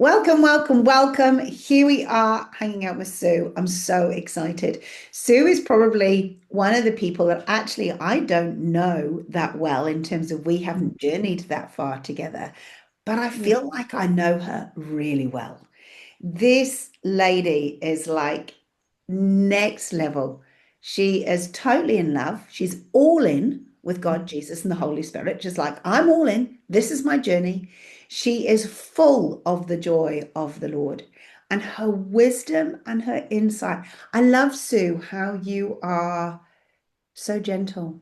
Welcome, welcome, welcome. Here we are hanging out with Sue. I'm so excited. Sue is probably one of the people that actually I don't know that well in terms of we Mm. haven't journeyed that far together, but I Yeah. feel like I know her really well. This lady is like next level. She is totally in love. She's all in with God, Jesus, and the Holy Spirit, just like I'm all in. This is my journey. She is full of the joy of the Lord and her wisdom and her insight. I love, Sue, how you are so gentle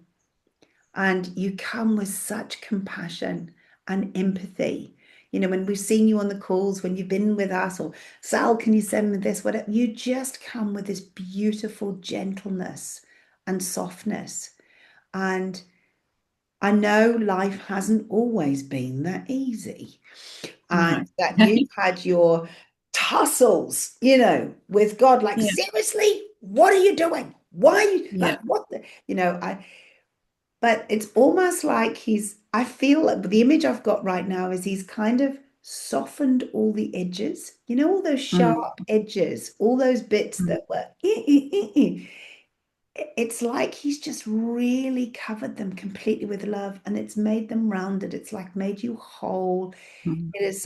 and you come with such compassion and empathy. You know, when we've seen you on the calls, when you've been with us, or Sal, can you send me this? Whatever, you just come with this beautiful gentleness and softness. And I know life hasn't always been that easy, No. and that you've had your tussles, with God, like, Yeah. seriously, what are you doing? Why are you Yeah. like what the, but it's almost like I feel like the image I've got right now is he's kind of softened all the edges, all those Mm. sharp edges, all those bits Mm. that were, it's like he's just really covered them completely with love and it's made them rounded. It's like made you whole. Mm. It is.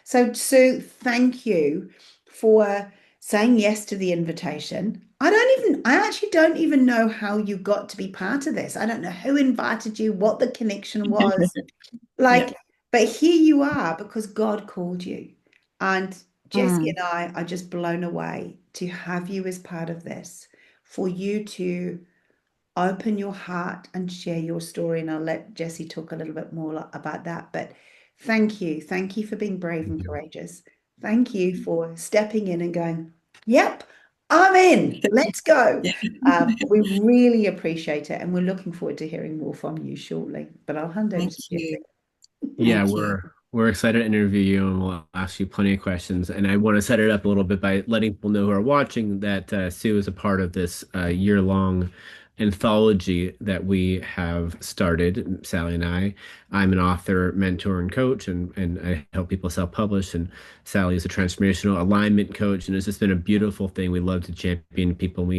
So Sue, thank you for saying yes to the invitation. I actually don't even know how you got to be part of this. I don't know who invited you, what the connection was. Yeah. Like, but here you are because God called you. And Jesse Mm. and I are just blown away to have you as part of this, for you to open your heart and share your story. And I'll let Jesse talk a little bit more about that. But thank you. Thank you for being brave Thank and you. courageous. Thank you for stepping in and going, yep, I'm in. Let's go. Yeah. We really appreciate it. And we're looking forward to hearing more from you shortly. But I'll hand over Thank to you. Jesse. Yeah, Thank you. we're excited to interview you, and we'll ask you plenty of questions. And I want to set it up a little bit by letting people know who are watching that Sue is a part of this year-long anthology that we have started, Sally and I. I'm an author, mentor, and coach, and I help people self-publish. And Sally is a transformational alignment coach, and it's just been a beautiful thing. We love to champion people.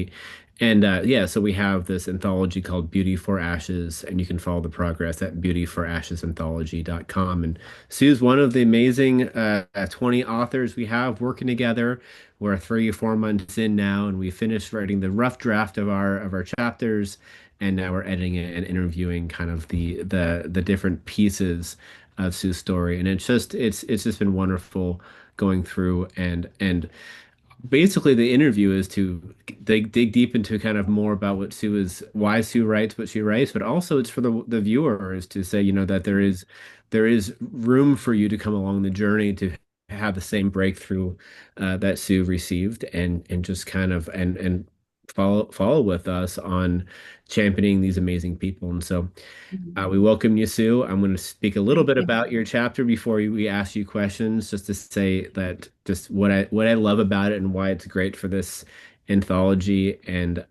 Yeah, so we have this anthology called Beauty for Ashes, and you can follow the progress at beautyforashesanthology.com. And Sue's one of the amazing 20 authors we have working together. We're 3 or 4 months in now, and we finished writing the rough draft of our chapters, and now we're editing it and interviewing kind of the different pieces of Sue's story. And it's just been wonderful going through and basically the interview is to dig deep into kind of more about why Sue writes what she writes, but also it's for the viewers to say, that there is room for you to come along the journey to have the same breakthrough that Sue received and just kind of and follow with us on championing these amazing people. And so we welcome you, Sue. I'm going to speak a little Thank bit you. about your chapter before we ask you questions, just to say that just what I love about it and why it's great for this anthology. And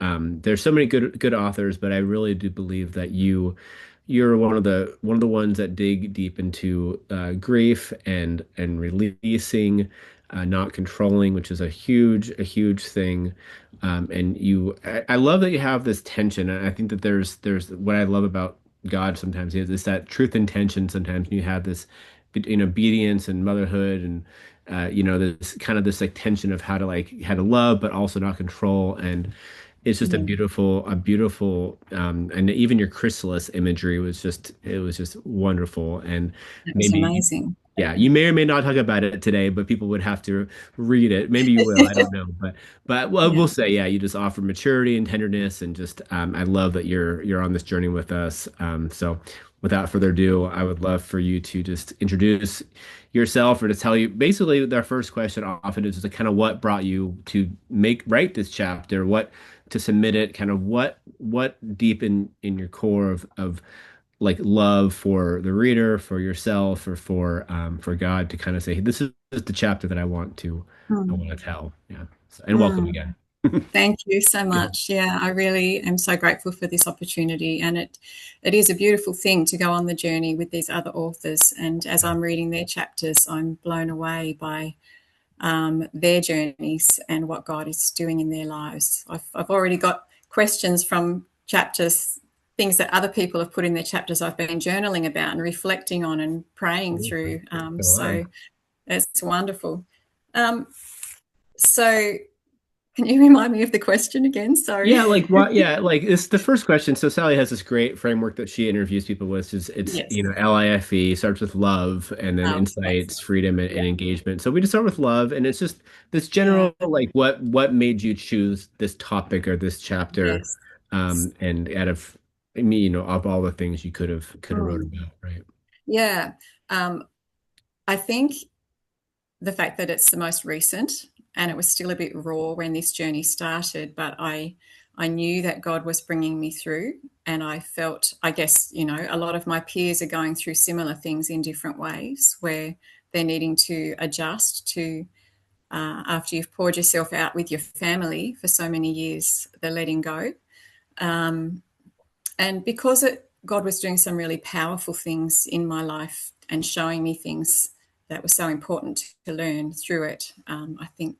there's so many good authors, but I really do believe that you're one of the ones that dig deep into grief and releasing, not controlling, which is a huge thing. I love that you have this tension. And I think that there's what I love about God sometimes is that truth and tension sometimes. And you have this, obedience and motherhood and, this kind of this like tension of how to love, but also not control. And it's just Mm. a beautiful, and even your chrysalis imagery it was just wonderful. And That was maybe, amazing. yeah, you may or may not talk about it today, but people would have to read it. Maybe you will. I don't know, but well, Yeah. we'll say, yeah, you just offer maturity and tenderness, and just I love that you're on this journey with us. So, without further ado, I would love for you to just introduce yourself, or to tell you. Basically, their first question often is just kind of what brought you to write this chapter, what to submit it, kind of what deep in your core of like love for the reader, for yourself, or for God, to kind of say, this is the chapter that I want to Mm. tell. Yeah. So, and welcome Mm. again. Thank you so much. Yeah, I really am so grateful for this opportunity, and it is a beautiful thing to go on the journey with these other authors. And as I'm reading their chapters, I'm blown away by their journeys and what God is doing in their lives. I've already got questions from chapters, things that other people have put in their chapters. I've been journaling about and reflecting on and praying through. Go So on. it's wonderful. Um, so can you remind me of the question again? Sorry. Yeah, like what? Yeah, like it's the first question. So Sally has this great framework that she interviews people with. Is it's Yes. LIFE starts with love and then insights, Excellent. freedom, Yeah. and engagement. So we just start with love, and it's just this Yeah. general like what made you choose this topic or this chapter, Yes. and out of I mean of all the things you could have wrote Mm. about, right? Yeah. Um, I think the fact that it's the most recent and it was still a bit raw when this journey started, but I knew that God was bringing me through, and I felt, I guess, a lot of my peers are going through similar things in different ways where they're needing to adjust to after you've poured yourself out with your family for so many years, the letting go. Um, and because God was doing some really powerful things in my life and showing me things that were so important to learn through it, I think,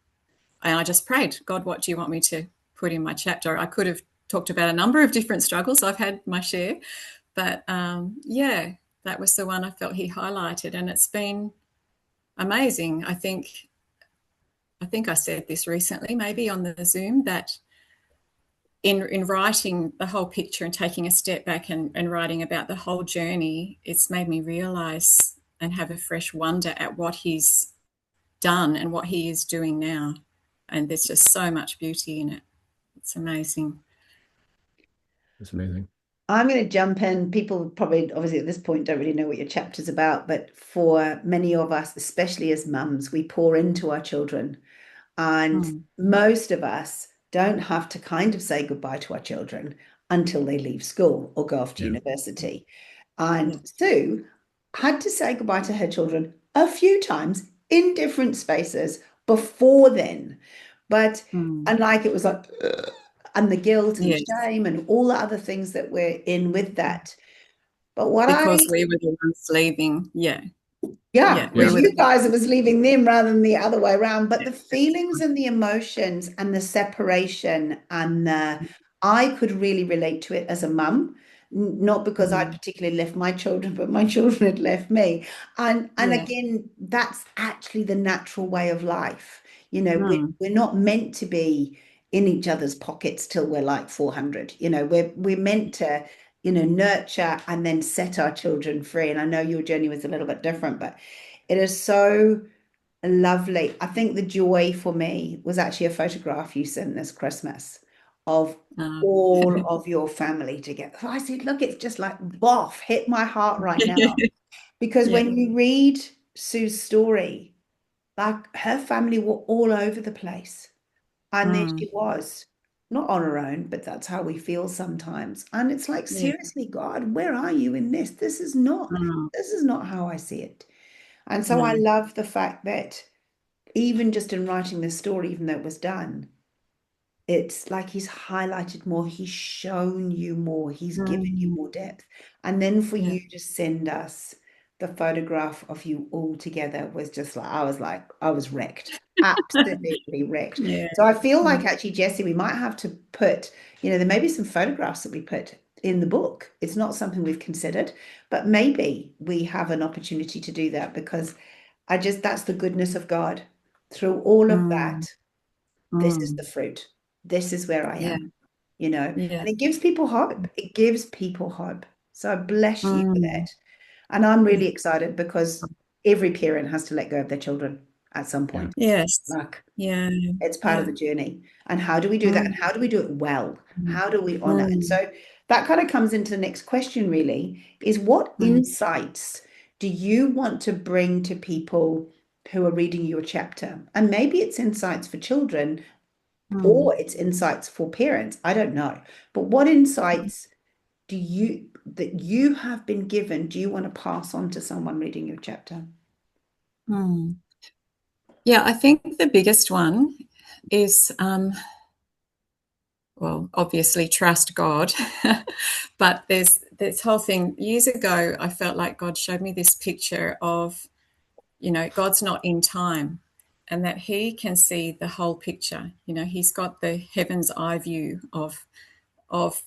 and I just prayed, God, what do you want me to put in my chapter? I could have talked about a number of different struggles. I've had my share, but yeah, that was the one I felt He highlighted, and it's been amazing. I think I said this recently, maybe on the Zoom, that in writing the whole picture and taking a step back and writing about the whole journey, it's made me realize and have a fresh wonder at what He's done and what He is doing now. And there's just so much beauty in it. It's amazing. It's amazing. I'm going to jump in. People probably, obviously, at this point, don't really know what your chapter's about, but for many of us, especially as mums, we pour into our children. And Mm. most of us don't have to kind of say goodbye to our children until they leave school or go off to Yeah. university. Yeah. And Sue had to say goodbye to her children a few times in different spaces before then. But, Mm. and like it was like, ugh, and the guilt and Yes. shame and all the other things that we're in with that. But what Because I we were the ones leaving. Yeah. Yeah, Yeah. it We Yeah. was were you the guys that was leaving them rather than the other way around. But yeah. the feelings and the emotions and the separation and I could really relate to it as a mum, not because I Mm. particularly left my children, but my children had left me. And Yeah. again, that's actually the natural way of life. You know, Mm. we're not meant to be in each other's pockets till we're like 400. You know, we're meant to nurture and then set our children free. And I know your journey was a little bit different, but it is so lovely. I think the joy for me was actually a photograph you sent this Christmas of Uh, all of your family together. So I said, look, it's just like boff, hit my heart right now. Because yeah. when you read Sue's story, like her family were all over the place. And there Mm. she was, not on her own, but that's how we feel sometimes. And it's like, Yeah. seriously, God, where are you in this? Mm. This is not how I see it. And so I No. love the fact that even just in writing this story, even though it was done, it's like he's highlighted more, he's shown you more, he's given you Mm. more depth. And then for Yeah. you to send us the photograph of you all together was just like, I was wrecked, absolutely wrecked. Yeah. So I feel like Mm. actually, Jesse, we might have to put, there may be some photographs that we put in the book. It's not something we've considered, but maybe we have an opportunity to do that because that's the goodness of God. Through all of Mm. that, this is the Mm. fruit. This is where I Yeah. am, Yeah. and it gives people hope. It gives people hope. So I bless you for Mm. that. And I'm Yeah. really excited because every parent has to let go of their children at some Yeah. point. Yes. Like Yeah. it's part of Yeah. the journey. And how do we do that? And Mm. how do we do it well? Mm. How do we honor? And Mm. so that kind of comes into the next question, really, is what Mm. insights do you want to bring to people who are reading your chapter? And maybe it's insights for children Mm. or it's insights for parents. I don't know. But what insights that you have been given, do you want to pass on to someone reading your chapter? Mm. Yeah, I think the biggest one is well, obviously trust God. But there's this whole thing. Years ago, I felt like God showed me this picture of, God's not in time, and that he can see the whole picture. He's got the heaven's eye view of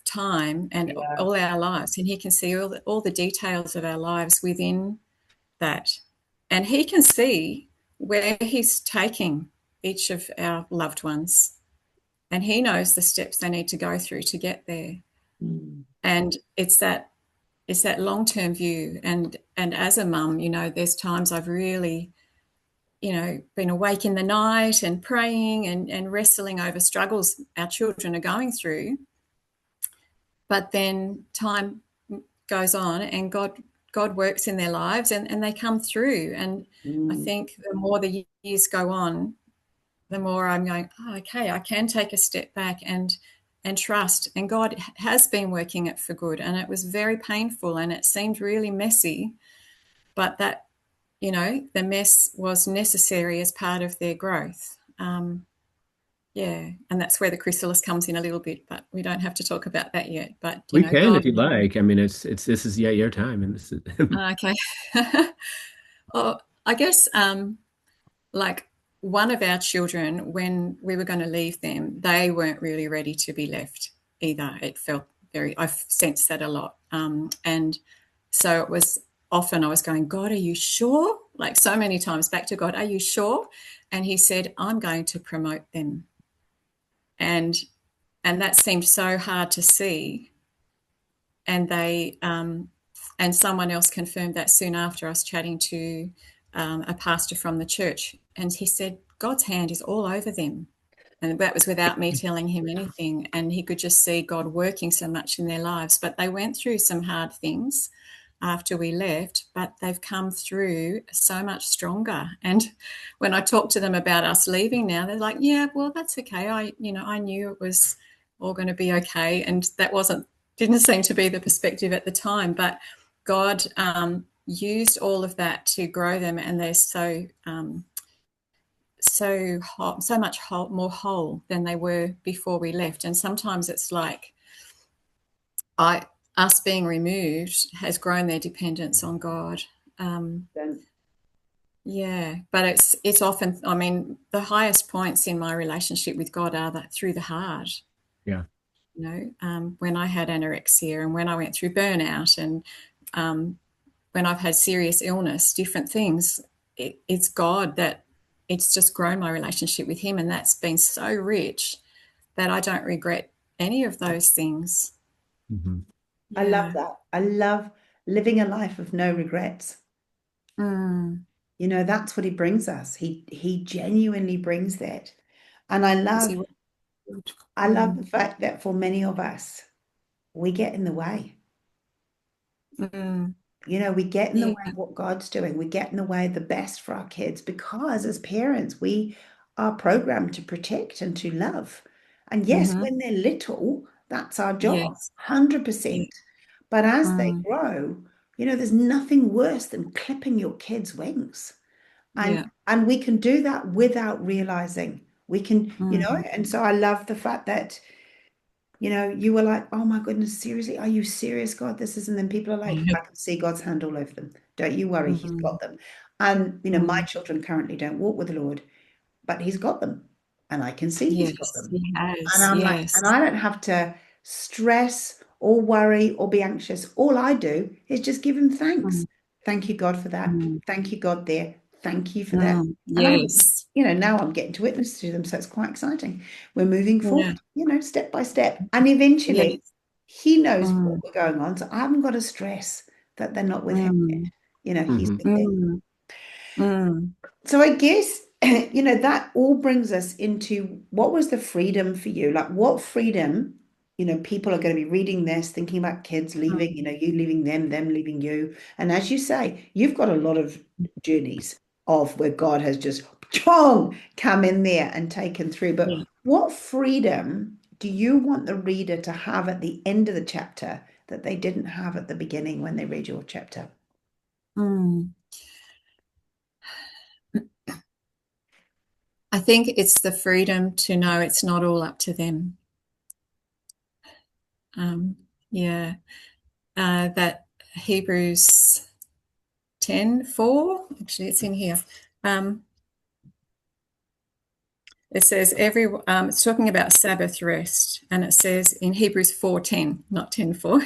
time and Yeah. all our lives, and he can see all the details of our lives within that. And he can see where he's taking each of our loved ones, and he knows the steps they need to go through to get there. Mm. And it's that long-term view. And as a mum, there's times I've really, been awake in the night and praying and wrestling over struggles our children are going through. But then time goes on, and God works in their lives, and they come through. And I Mm. think the more the years go on, the more I'm going, oh, okay, I can take a step back and trust. And God has been working it for good. And it was very painful, and it seemed really messy, but that, the mess was necessary as part of their growth. Yeah, and that's where the chrysalis comes in a little bit, but we don't have to talk about that yet. But We can God. if you'd like. I mean, it's this is yeah your time, and this is Okay. Well, I guess like one of our children, when we were going to leave them, they weren't really ready to be left either. It felt I've sensed that a lot. And so it was often I was going, God, are you sure? Like so many times back to God, are you sure? And he said, I'm going to promote them. And that seemed so hard to see. And and someone else confirmed that soon after. I was chatting to a pastor from the church, and he said God's hand is all over them, and that was without me telling him anything. And he could just see God working so much in their lives. But they went through some hard things after we left, but they've come through so much stronger. And when I talk to them about us leaving now, they're like, yeah, well, that's okay. I knew it was all going to be okay. And that didn't seem to be the perspective at the time, but God used all of that to grow them, and they're so much more whole than they were before we left. And sometimes it's like us being removed has grown their dependence on God. Um, Then, yeah, but it's often, I mean, the highest points in my relationship with God are that through the hard. yeah. When I had anorexia, and when I went through burnout, and when I've had serious illness, different things, it's God that it's just grown my relationship with him. And that's been so rich that I don't regret any of those things. Hmm. I love Yeah. that. I love living a life of no regrets. Mm. That's what he brings us. He genuinely brings that. And I Because love he was good. I love the fact that for many of us, we get in the way. Mm. We get in the Yeah. way of what God's doing. We get in the way of the best for our kids because as parents, we are programmed to protect and to love. And yes, Mm-hmm. when they're little, that's our job, Yes. Yeah. 100%. But as they Mm. grow, there's nothing worse than clipping your kids' wings. And Yeah. and we can do that without realizing. We can, Mm. and so I love the fact that you were like, oh my goodness, seriously, are you serious, God? This is, and then people are like, I can see God's hand all over them. Don't you worry, He's Mm. got them. And, my Mm. children currently don't walk with the Lord, but He's got them. And I can see He's got Yes, them. he And has. I'm like, and Yes. I don't have to stress or worry or be anxious. All I do is just give Him thanks. Mm. Thank you, God, for that. Mm. Thank you, God, there. Thank you for that. Mm. And I'm, Yes. now I'm getting to witness to them. So it's quite exciting. We're moving Yeah. forward, step by step. And eventually Yes. He knows what Mm. we're going on. So I haven't got to stress that they're not with Him yet. Mm. He's Hmm. with them. Mm. Mm. So I guess, that all brings us into what was the freedom for you? Like what freedom, people are going to be reading this, thinking about kids leaving, Mm. you leaving them leaving you. And as you say, you've got a lot of journeys of where God has just chong come in there and taken through. But Yeah. what freedom do you want the reader to have at the end of the chapter that they didn't have at the beginning when they read your chapter? Mm. I think it's the freedom to know it's not all up to them. Yeah, that Hebrews 10:4. Actually, it's in here. It says it's talking about Sabbath rest, and it says in Hebrews 4:10, not 10:4,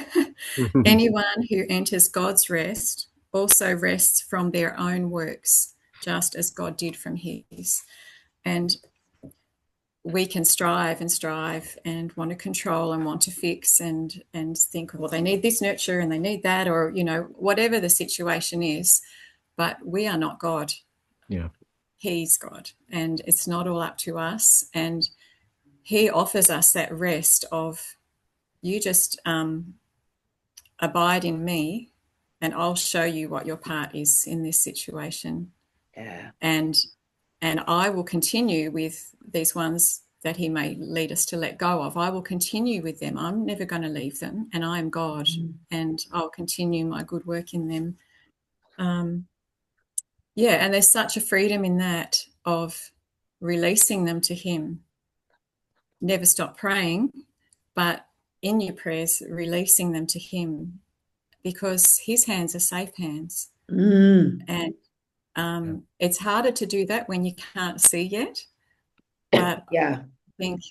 anyone who enters God's rest also rests from their own works, just as God did from his. And we can strive and want to control and want to fix and think, well, they need this nurture and they need that, or, you know, whatever the situation is, but we are not God. Yeah. He's God, and it's not all up to us. And he offers us that rest of, you just abide in me and I'll show you what your part is in this situation. Yeah. And I will continue with these ones that he may lead us to let go of. I will continue with them. I'm never going to leave them, and I am God, and I'll continue my good work in them. Yeah, and there's such a freedom in that of releasing them to him. Never stop praying, but in your prayers, releasing them to him, because his hands are safe hands. Mm. And it's harder to do that when you can't see yet. But Yeah. I think,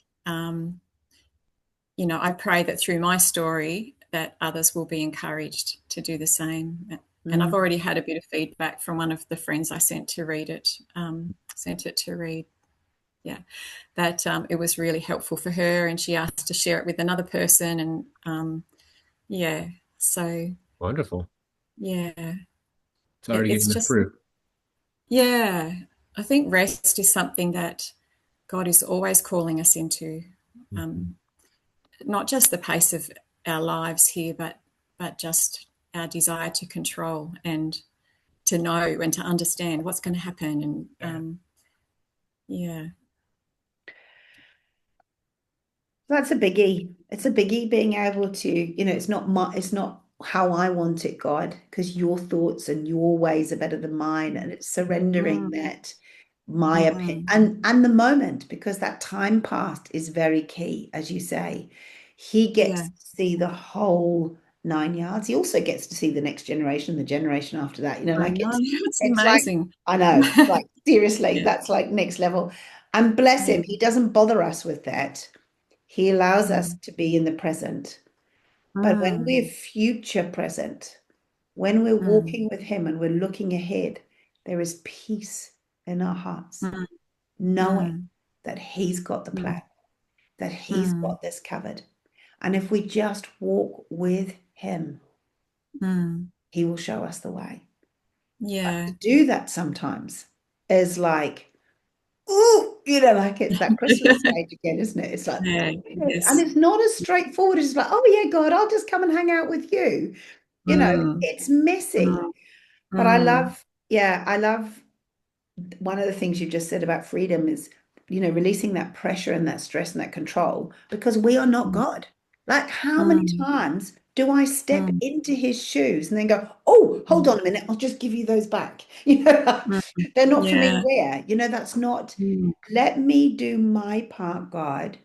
you know, I pray that through my story that others will be encouraged to do the same. And I've already had a bit of feedback from one of the friends I sent to read it, yeah, that it was really helpful for her, and she asked to share it with another person. And yeah, so Wonderful. yeah, It's already it's getting the just, fruit. yeah, I think rest is something that God is always calling us into. Not just the pace of our lives here, but just our desire to control and to know and to understand what's going to happen. And yeah. That's a biggie. It's a biggie being able to, it's not how I want it, God, because your thoughts and your ways are better than mine. And it's surrendering Mm, that my opinion mm, and the moment, because that time past is very key, as you say. He gets yeah, to see the whole 9 yards. He also gets to see the next generation, the generation after that. I Like know. It's it's like, amazing. I know, like seriously, Yeah. that's like next level. And bless Yeah. him, he doesn't bother us with that. He allows us Mm, to be in the present. But when we're mm, future present, when we're mm, walking with Him and we're looking ahead, there is peace in our hearts, mm, knowing mm, that He's got the mm, plan, that He's mm, got this covered. And if we just walk with Him, mm. He will show us the way. But Yeah. to do that sometimes is like, ooh, like it's that Christmas stage again, isn't it? It's like, Yeah. and Yes. it's not as straightforward as like, oh yeah, God, I'll just come and hang out with you. Mm, It's messy. mm, But I mm, love, yeah, I love one of the things you just said about freedom is, releasing that pressure and that stress and that control because we are not mm, God. Like, how many mm, times do I step mm, into his shoes and then go, oh, hold mm, on a minute, I'll just give you those back? mm. They're not for me Yeah. where, that's not, Mm, let me do my part, God,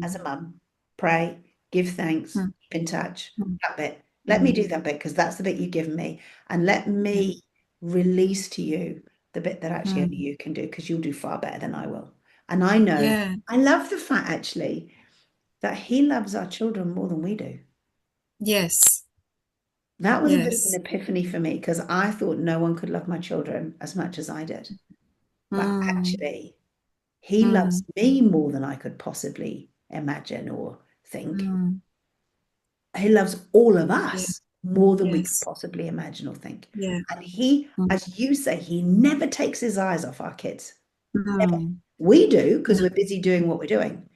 as mm, a mum, pray, give thanks, mm, keep in touch, mm, that bit. Let me mm. do that bit because that's the bit you've given me. And let Yeah. me release to you the bit that actually only Mm. you can do because you'll do far better than I will. And I know, Yeah. I love the fact actually that he loves our children more than we do. Yes. That was a bit of an Yes. epiphany for me because I thought no one could love my children as much as I did. But Mm, actually, he loves mm, me more than I could possibly imagine or think. mm. He loves all of Yeah. us more than we could Yes. possibly imagine or think. Yeah. And he, Mm, as you say, he never takes his eyes off our kids. Never. mm. We do Yeah. because we're busy doing what we're doing.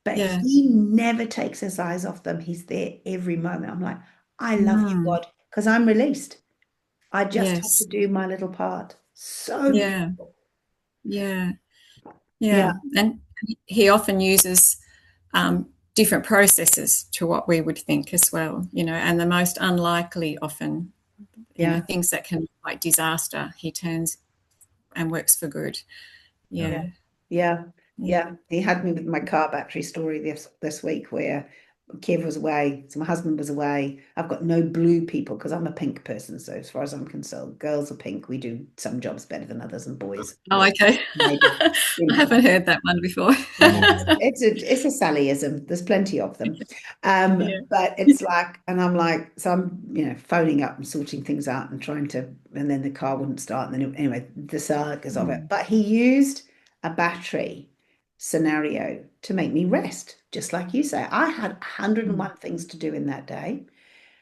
But Yeah. he never takes his eyes off them. He's there every moment. I'm like, I love you, Mm. God, because I'm released. I just have to Yes. do my little part. So Yeah. beautiful. Yeah. Yeah. Yeah. And he often uses different processes to what we would think as well, and the most unlikely often, Yeah. things that can look like disaster, he turns and works for good. Yeah. Yeah. Yeah. Yeah. Yeah. Yeah. He had me with my car battery story this week where Kev was away, so my husband was away. I've got no blue people because I'm a pink person. So as far as I'm concerned, girls are pink. We do some jobs better than others, and boys, Oh, okay. maybe. I haven't heard that one before. Yeah, it's a Sallyism. There's plenty of them. Yeah. But it's like, and I'm like, so I'm, phoning up and sorting things out and trying to, and then the car wouldn't start. And then anyway, the sagas of it. But he used a battery scenario to make me rest, just like you say. I had 101 things to do in that day.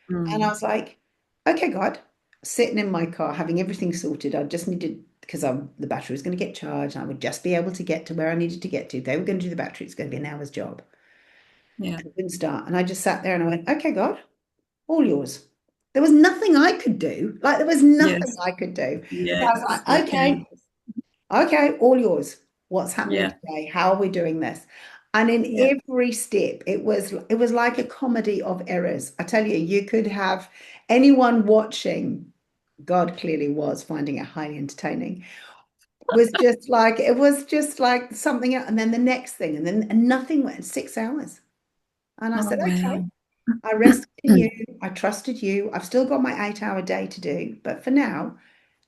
And I was like, okay, God, sitting in my car, having everything sorted. I just needed, because the battery was going to get charged. And I would just be able to get to where I needed to get to. They were going to do the battery. It's going to be an hour's job. Yeah. And it wouldn't start. And I just sat there and I went, okay, God, all yours. There was nothing I could do. Like, there was nothing Yes. I could do. So I was Yes. like, Okay. okay, all yours. What's happening Yeah. today? How are we doing this? And in Yeah. every step, it was like a comedy of errors. I tell you, you could have anyone watching. God clearly was finding it highly entertaining. It was just like something else, and then the next thing, and nothing went 6 hours. And I Oh, said, okay, wow. I rested in you, I trusted you. I've still got my 8 hour day to do, but for now,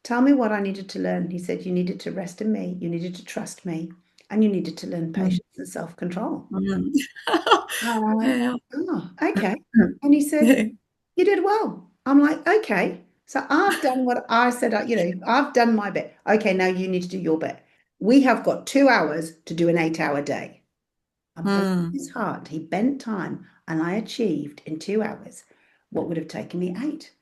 tell me what I needed to learn. He said, you needed to rest in me, you needed to trust me, and you needed to learn Mm. patience and self-control. Mm. And I went, Wow. oh, okay. And he said, Yeah. you did well. I'm like, okay. So I've done what I said, I've done my bit. Okay, now you need to do your bit. We have got 2 hours to do an 8 hour day. And bless Mm. his heart, he bent time, and I achieved in 2 hours what would have taken me eight.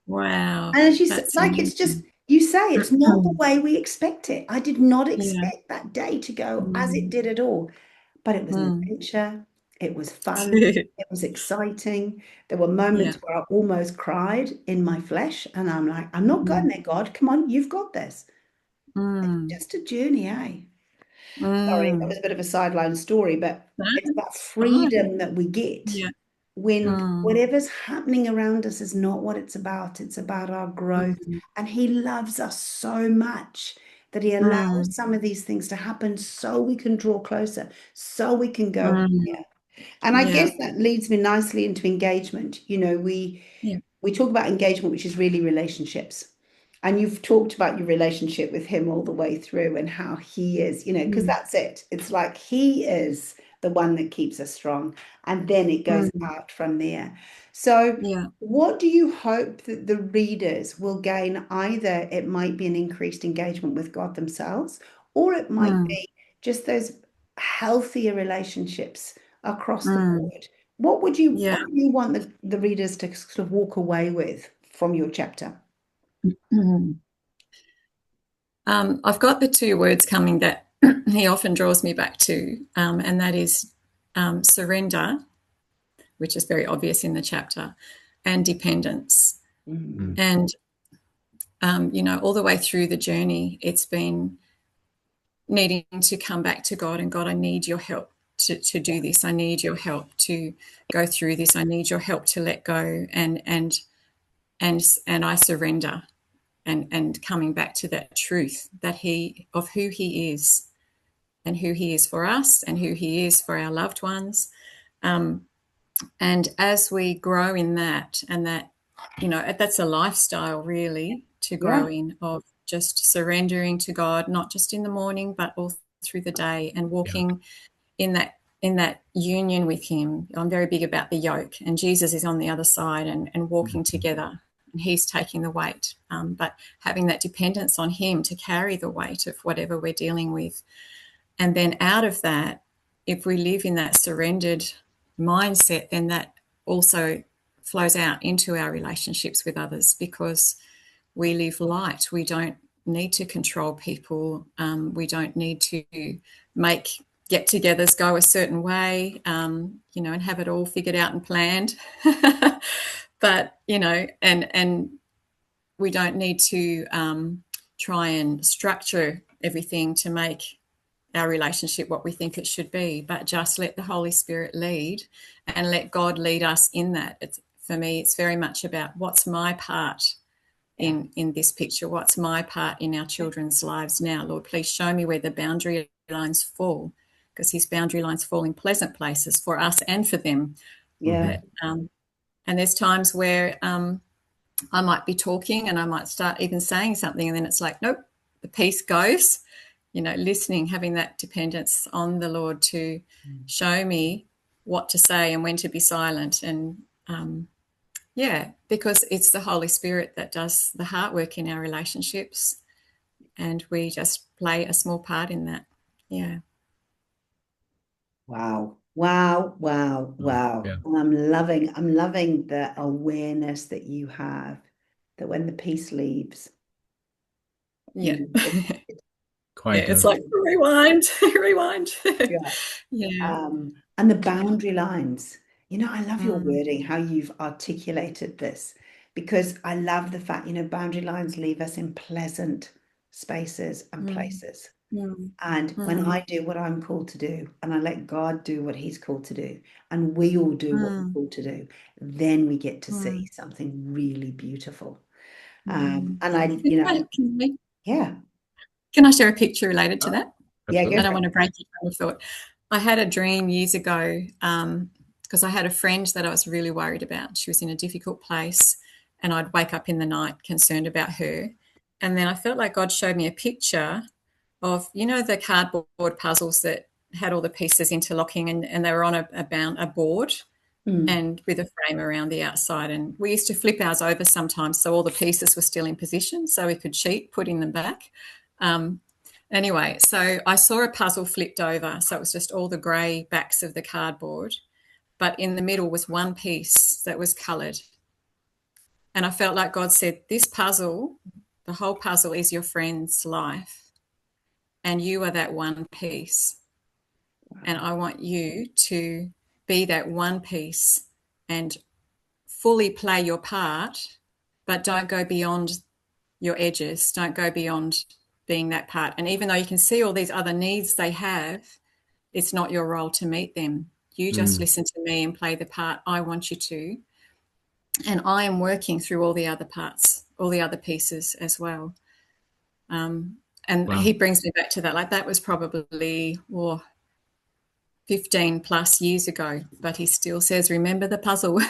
Wow. And as you said, That's like, it's just, amazing. you say it's not the way we expect it. I did not Yeah. expect that day to go as it Mm. did at all. But it was an Mm. adventure. It was fun. It was exciting. There were Yeah. moments where I almost cried in my flesh. And I'm like, I'm not going Mm. there, God. Come on, you've got this. It's Mm. just a journey, eh? Sorry, that was Mm. a bit of a sideline story, but No, it's that it's fine. freedom that we get Yeah. when Mm. whatever's happening around us is not what it's about. It's about our growth. Mm. And He loves us so much that He allows Mm. some of these things to happen so we can draw closer, so we can go Mm. higher. And I Yeah. guess that leads me nicely into engagement. Yeah. We talk about engagement, which is really relationships. And you've talked about your relationship with him all the way through and how he is, because Mm. that's it. It's like he is the one that keeps us strong. And then it goes Mm. out from there. So, Yeah. what do you hope that the readers will gain? Either it might be an increased engagement with God themselves, or it might Mm. be just those healthier relationships across the Mm. board. What would you Yeah. what do you want the readers to sort of walk away with from your chapter? Mm. I've got the two words coming that he often draws me back to, and that is surrender, which is very obvious in the chapter, and dependence. Mm. And, all the way through the journey, it's been needing to come back to God and God, I need your help to do this. I need your help to go through this. I need your help to let go and I surrender and coming back to that truth that of who he is and who he is for us and who he is for our loved ones. And as we grow in that, and that's a lifestyle really to Yeah, grow in, of just surrendering to God, not just in the morning, but all through the day, and Yeah. walking in that union with him. I'm very big about the yoke, and Jesus is on the other side, and walking together, and he's taking the weight. But having that dependence on him to carry the weight of whatever we're dealing with. And then out of that, if we live in that surrendered mindset, then that also flows out into our relationships with others, because we live light. We don't need to control people. We don't need to make get-togethers go a certain way, and have it all figured out and planned. But and we don't need to try and structure everything to make our relationship what we think it should be, but just let the Holy Spirit lead and let God lead us in that. For me, it's very much about what's my part yeah, in this picture. What's my part in our children's lives now? Lord, please show me where the boundary lines fall, because his boundary lines fall in pleasant places for us and for them. Yeah. But and there's times where I might be talking and I might start even saying something, and then it's like, nope, the peace goes. Listening, having that dependence on the Lord to show me what to say and when to be silent. And yeah, because it's the Holy Spirit that does the heart work in our relationships, and we just play a small part in that. Yeah. Wow. Wow. Wow. Wow. Yeah. And I'm loving the awareness that you have that when the peace leaves, Yeah. you know, Yeah, Quiet it's down. like rewind, rewind. yeah. Yeah. And the boundary lines. I love your Mm, wording, how you've articulated this, because I love the fact, boundary lines leave us in pleasant spaces and mm, places. mm, And when mm, I do what I'm called to do, and I let God do what He's called to do, and we all do what we're mm, called to do, then we get to see mm, something really beautiful. mm. And I, Can I, can I, yeah, can I share a picture related to Oh, that? yeah, I go absolutely. don't for want it. to break your train of thought. I had a dream years ago because I had a friend that I was really worried about. She was in a difficult place, and I'd wake up in the night concerned about her. And then I felt like God showed me a picture of, the cardboard puzzles that had all the pieces interlocking, and they were on a board Mm, and with a frame around the outside. And we used to flip ours over sometimes so all the pieces were still in position so we could cheat putting them back. Um, anyway, so I saw a puzzle flipped over. So it was just all the grey backs of the cardboard. But in the middle was one piece that was coloured. And I felt like God said, this puzzle, the whole puzzle is your friend's life. And you are that one piece. And wow. I want you to be that one piece and fully play your part, but don't go beyond your edges. Don't go beyond being that part. And even though you can see all these other needs they have, it's not your role to meet them. You just Mm, listen to me and play the part I want you to. And I am working through all the other parts, all the other pieces as well. Um, and wow. he brings me back to that. Like that was probably 15 plus years ago, but he still says, remember the puzzle.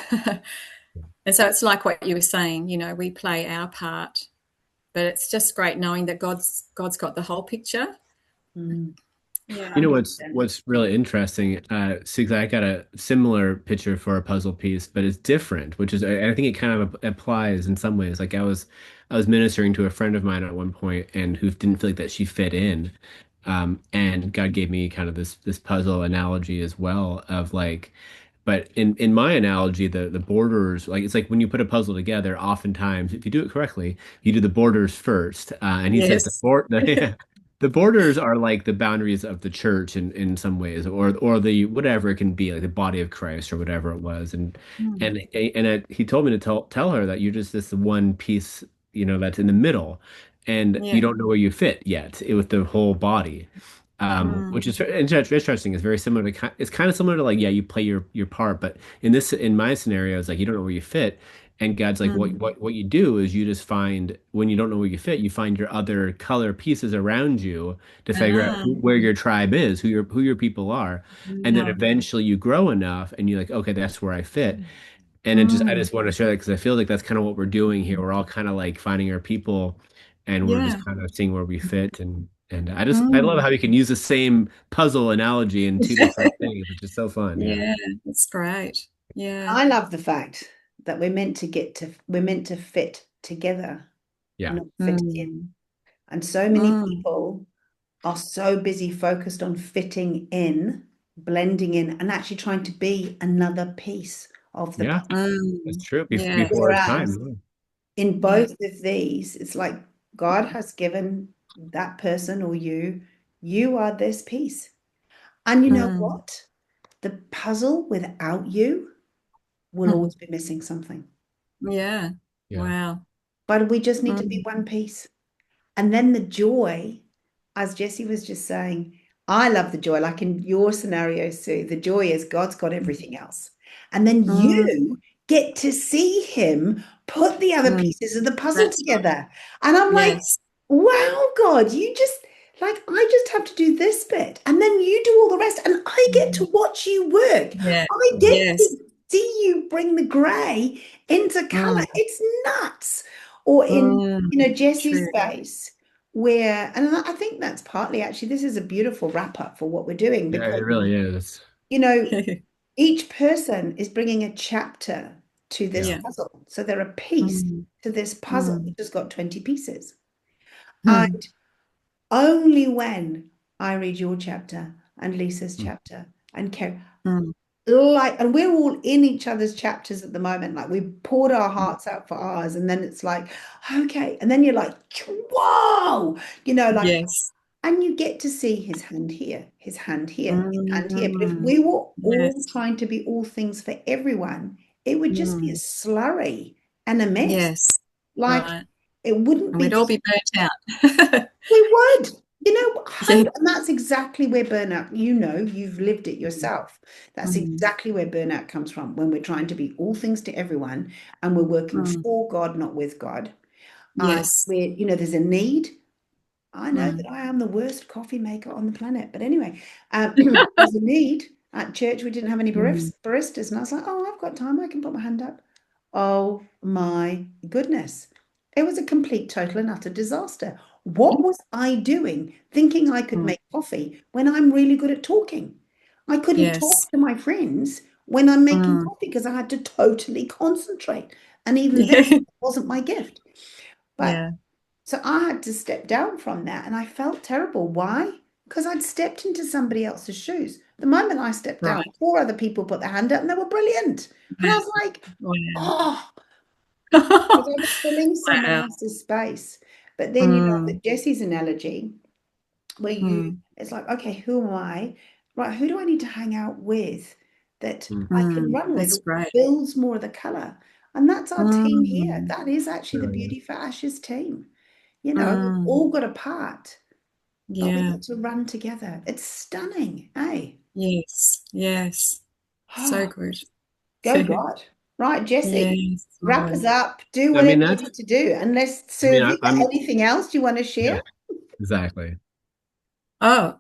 And so it's like what you were saying, we play our part, but it's just great knowing that God's got the whole picture. Mm, Yeah. You know what's 100%. what's really interesting? Sig, I got a similar picture for a puzzle piece, but it's different, which is I think it kind of applies in some ways. Like I was ministering to a friend of mine at one point, and who didn't feel like that she fit in, and God gave me kind of this puzzle analogy as well of like. But in my analogy, the borders, like it's like when you put a puzzle together, oftentimes, if you do it correctly, you do the borders first. And he said Yes. the borders are like the boundaries of the church in some ways, or the whatever it can be, like the body of Christ or whatever it was. Mm. He told me to tell her that you're just this one piece, that's in the middle, and you Yeah. don't know where you fit yet with the whole body. Which Mm. is interesting. It's very similar to it's kind of similar to like, yeah, you play your part, but in my scenario, it's like you don't know where you fit, and God's like, what Mm. what what you do is you just find when you don't know where you fit, you find your other color pieces around you to figure out Ah, where your tribe is, who your people are, and then yeah. eventually you grow enough, and you're like, okay, that's where I fit. And I Mm. just want to share that because I feel like that's kind of what we're doing here. We're all kind of like finding our people, and we're Yeah. just kind of seeing where we fit. And I love Mm. how you can use the same puzzle analogy in two different things, which is so fun. Yeah. Yeah, that's great. Yeah. I love the fact that we're meant to fit together, Yeah. not fit in. Mm. And so many Mm. people are so busy focused on fitting in, blending in, and actually trying to be another piece of the Yeah. puzzle. That's Mm. true. Yes. Before its Whereas time. in Yeah. both of these, it's like God has given that person or you are this piece. And you know Mm. what? The puzzle without you will Mm. always be missing something. Yeah. Yeah. Wow. But we just need to be Mm. one piece. And then the joy, as Jesse was just saying, I love the joy. Like in your scenario, Sue, the joy is God's got everything else. And then Mm. you get to see him put the other Mm. pieces of the puzzle That's right. together. And I'm like, Yes. wow, God, I just have to do this bit. And then you do all the rest. And I get to Mm. watch you work. Yeah. I get Yeah. to Yes. see you bring the grey into colour. Mm, It's nuts. Or in, mm, Jesse's true. space, where, and I think that's partly actually, this is a beautiful wrap up for what we're doing, Yeah, it because, really is. you know, each person is bringing a chapter to this Yeah. Yeah. puzzle. So they're a piece Mm, to this puzzle, mm, which has got 20 pieces. And mm, only when I read your chapter and Lisa's Mm. chapter and Kerry, mm, and we're all in each other's chapters at the moment. Like, we poured our hearts out for ours, and then it's like, okay. And then you're like, whoa, like, yes. and you get to see his hand here, his hand here, his hand here. But if Mm, we were all yes. trying to be all things for everyone, it would just be a Mm, slurry and a mess. yes. Like, Right. it wouldn't And be we'd all this. be burnt out. We would, Yeah. and that's exactly where burnout, you've lived it yourself. That's Mm, exactly where burnout comes from, when we're trying to be all things to everyone and we're working mm, for God, not with God. yes. Where, there's a need. I know that Mm, I am the worst coffee maker on the planet, but anyway, there's a need. At church, we didn't have any mm, baristas, and I was like, oh, I've got time, I can put my hand up. Oh my goodness. It was a complete, total, and utter disaster. What was I doing thinking I could mm, make coffee when I'm really good at talking? I couldn't yes. talk to my friends when I'm making Mm, coffee because I had to totally concentrate. And even then, yeah. it wasn't my gift. But Yeah. so I had to step down from that, and I felt terrible. Why? Because I'd stepped into somebody else's shoes. The moment I stepped down, Right. four other people put their hand up and they were brilliant. And I was like, Wow. oh, because Wow. I was filling someone else's space. But then, Mm, that Jesse's analogy, where mm, it's like, okay, who am I? Right, who do I need to hang out with that I can mm. run with, That's great. builds more of the color? And that's our team here. Mm, That is actually the Really. Beauty for Ashes team. We've mm, all got a part, but we yeah. get to run together. It's stunning, eh? Yes. Yes. So good. Go God. Right, Jesse, Yes, wrap Lord. us up. Do I whatever mean, you that's, need to do. Unless, I mean, Sue, have you got I'm, anything else you want to yeah, share? exactly. Oh,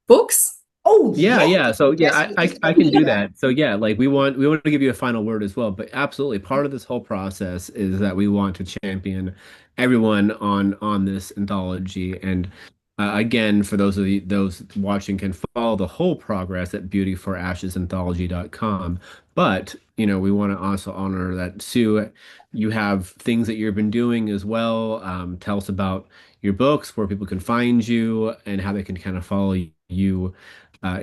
books? Oh, Yeah, yes. yeah. So yeah, Jesse, I just I put me can in do it. that. So yeah, like we want to give you a final word as well, but absolutely part of this whole process is that we want to champion everyone on this anthology. And again, for those of you those watching can follow the whole progress at beautyforashesanthology.com. But, we want to also honor that, Sue, you have things that you've been doing as well. Tell us about your books, where people can find you, and how they can kind of follow you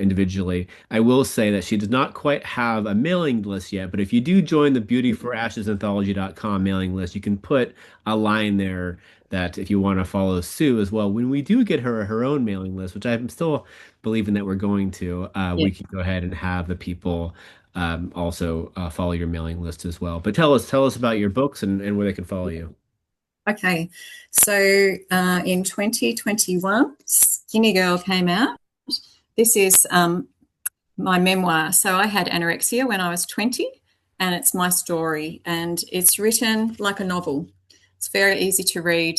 individually. I will say that she does not quite have a mailing list yet, but if you do join the beautyforashesanthology.com mailing list, you can put a line there that if you want to follow Sue as well, when we do get her own mailing list, which I'm still believing that we're going to, Yeah. we can go ahead and have the people also follow your mailing list as well. But tell us about your books and where they can follow you. Okay. So in 2021, Skinny Girl came out. This is my memoir. So I had anorexia when I was 20, and it's my story. And it's written like a novel. It's very easy to read.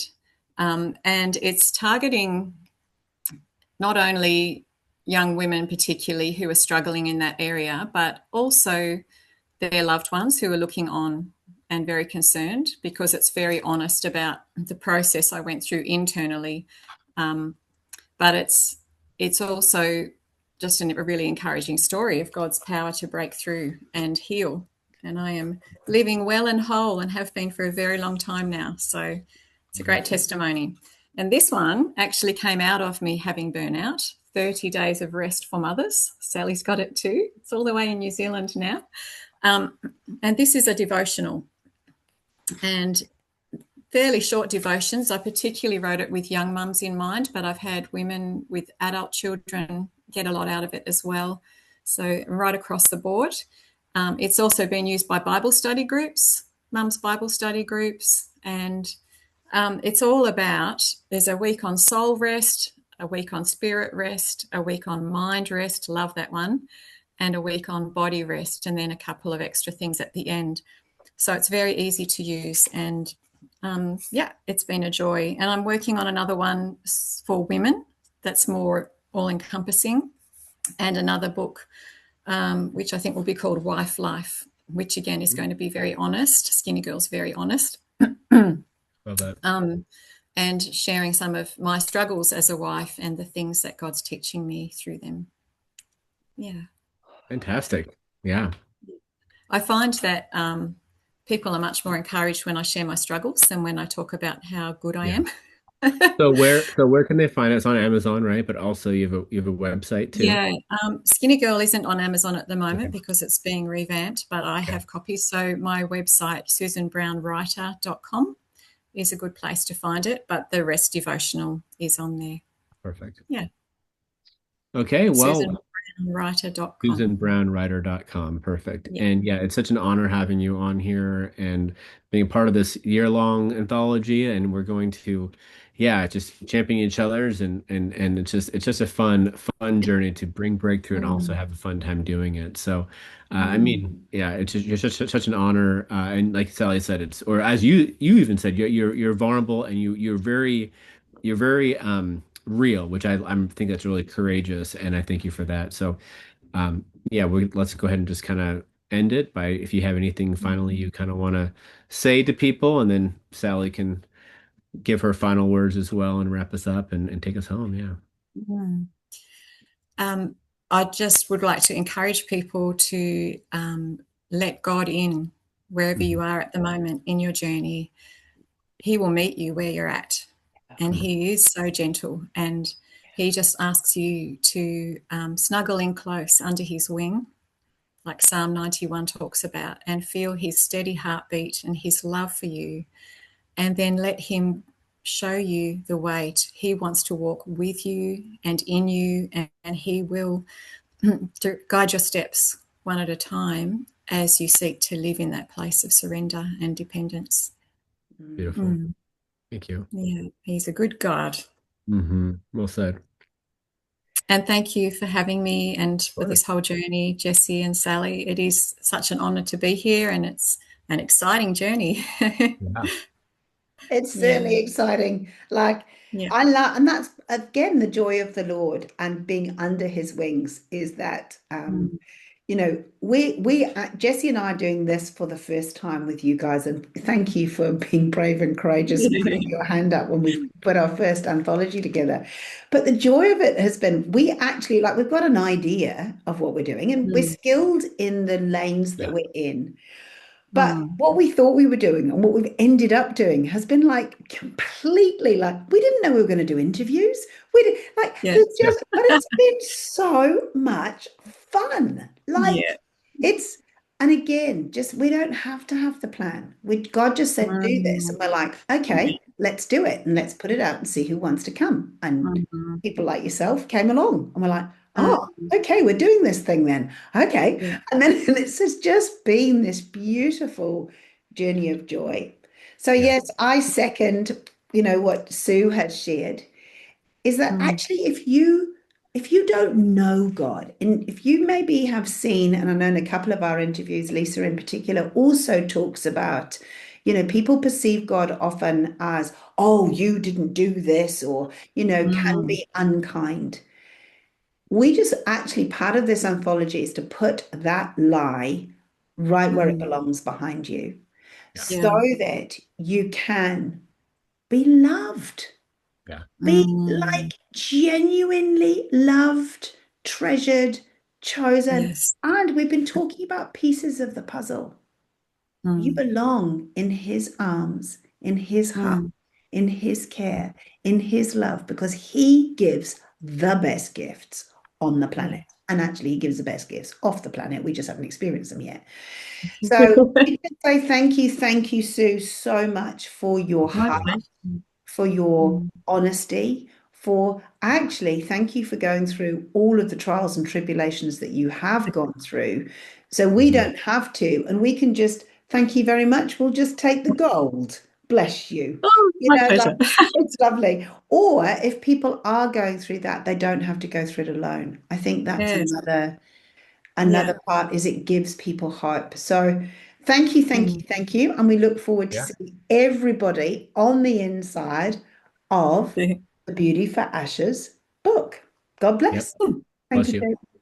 And it's targeting not only young women, particularly who are struggling in that area, but also their loved ones who are looking on and very concerned, because it's very honest about the process I went through internally. Um, but it's also just a really encouraging story of God's power to break through and heal. And I am living well and whole, and have been for a very long time now. So it's a great testimony. And this one actually came out of me having burnout, 30 days of rest for mothers. Sally's got it too. It's all the way in New Zealand now. Um, and this is a devotional, and fairly short devotions. I particularly wrote it with young mums in mind, but I've had women with adult children get a lot out of it as well. So right across the board. It's also been used by Bible study groups, mums Bible study groups, and it's all about, there's a week on soul rest, a week on spirit rest, a week on mind rest, love that one, and a week on body rest, and then a couple of extra things at the end. So it's very easy to use, and yeah, it's been a joy. And I'm working on another one for women that's more all encompassing, and another book which I think will be called Wife Life, which again is going to be very honest. Skinny Girl's very honest. Love that. And sharing some of my struggles as a wife and the things that God's teaching me through them. Yeah. Fantastic. Yeah. I find that people are much more encouraged when I share my struggles than when I talk about how good I Yeah. am. So where can they find it? It's on Amazon, right? But also you have a website too. Yeah, Skinny Girl isn't on Amazon at the Okay. moment because it's being revamped, but I Okay. have copies. So my website, susanbrownwriter.com, is a good place to find it, but the rest devotional is on there. Perfect. Yeah, Okay. Well, susanbrownwriter.com. SusanBrownWriter.com. Perfect. Yeah. And yeah, it's such an honor having you on here and being a part of this year-long anthology. And we're going to, yeah, just champion each other's and it's just a fun journey to bring breakthrough and also Mm, have a fun time doing it. So, I mm, mean, yeah, it's just you're such an honor. And like Sally said, it's or as you even said, you're vulnerable and you're very real, which I think that's really courageous, and I thank you for that. So. Yeah, let's go ahead and just kind of end it by if you have anything finally you kind of want to say to people, and then Sally can give her final words as well and wrap us up and take us home. Yeah. mm. Um, I just would like to encourage people to let God in wherever Mhm. you are at the moment in your journey. He will meet you where you're at, and Mhm. He is so gentle, and He just asks you to snuggle in close under His wing, like Psalm 91 talks about, and feel His steady heartbeat and His love for you, and then let Him show you the way. He wants to walk with you and in you, and He will guide your steps one at a time as you seek to live in that place of surrender and dependence. Beautiful. Mm. Thank you. Yeah, He's a good God. Well said. Of And thank you for having me and for course. this whole journey, Jessie and Sally. It is such an honour to be here, and it's an exciting journey. Yeah. It's Yeah, certainly exciting. Like yeah, I love, and that's again the joy of the Lord and being under his wings is that mm, we Jesse and I are doing this for the first time with you guys, and thank you for being brave and courageous and putting your hand up when we put our first anthology together. But the joy of it has been we actually like we've got an idea of what we're doing, and we're mm, skilled in the lanes that Yeah. we're in. But mm, what we thought we were doing and what we've ended up doing has been like completely like we didn't know we were going to do interviews. We did like yeah, there's Yeah. just but it's been so much fun. Like yeah, it's and again, just we don't have to have the plan. God just said do this, mm, and we're like, okay, let's do it and let's put it out and see who wants to come. And mm, people like yourself came along, and we're like, mm, oh, okay, we're doing this thing then. Okay, yeah, and then it's just been this beautiful journey of joy. So Yeah. yes, I second, what Sue has shared is that mm, actually if you don't know God, and if you maybe have seen, and I know in a couple of our interviews, Lisa in particular also talks about, people perceive God often as, oh, you didn't do this, or, can mm, be unkind. We just actually, part of this anthology is to put that lie right where it mm, belongs behind you Yeah. so yeah, that you can be loved, Yeah. be mm, like genuinely loved, treasured, chosen. yes, And we've been talking about pieces of the puzzle. You mm, belong in his arms, in his heart, mm, in his care, in his love, because he gives the best gifts on the yeah. planet. And actually, he gives the best gifts off the planet. We just haven't experienced them yet. So we just say thank you, Sue, so much for your My heart, pleasure. for your Mm, honesty, for actually, thank you for going through all of the trials and tribulations that you have gone through. So we Mhm. don't have to, and we can just thank you very much. We'll just take the gold. Bless you. oh, my Like pleasure. it's lovely. Or if people are going through that, they don't have to go through it alone. I think that's Yes, another yeah. part is it gives people hope. So Mm. thank you. And we look forward to Yeah. seeing everybody on the inside of the Beauty for Ashes book. God Yep. bless. Thank Bless you, you. Sue.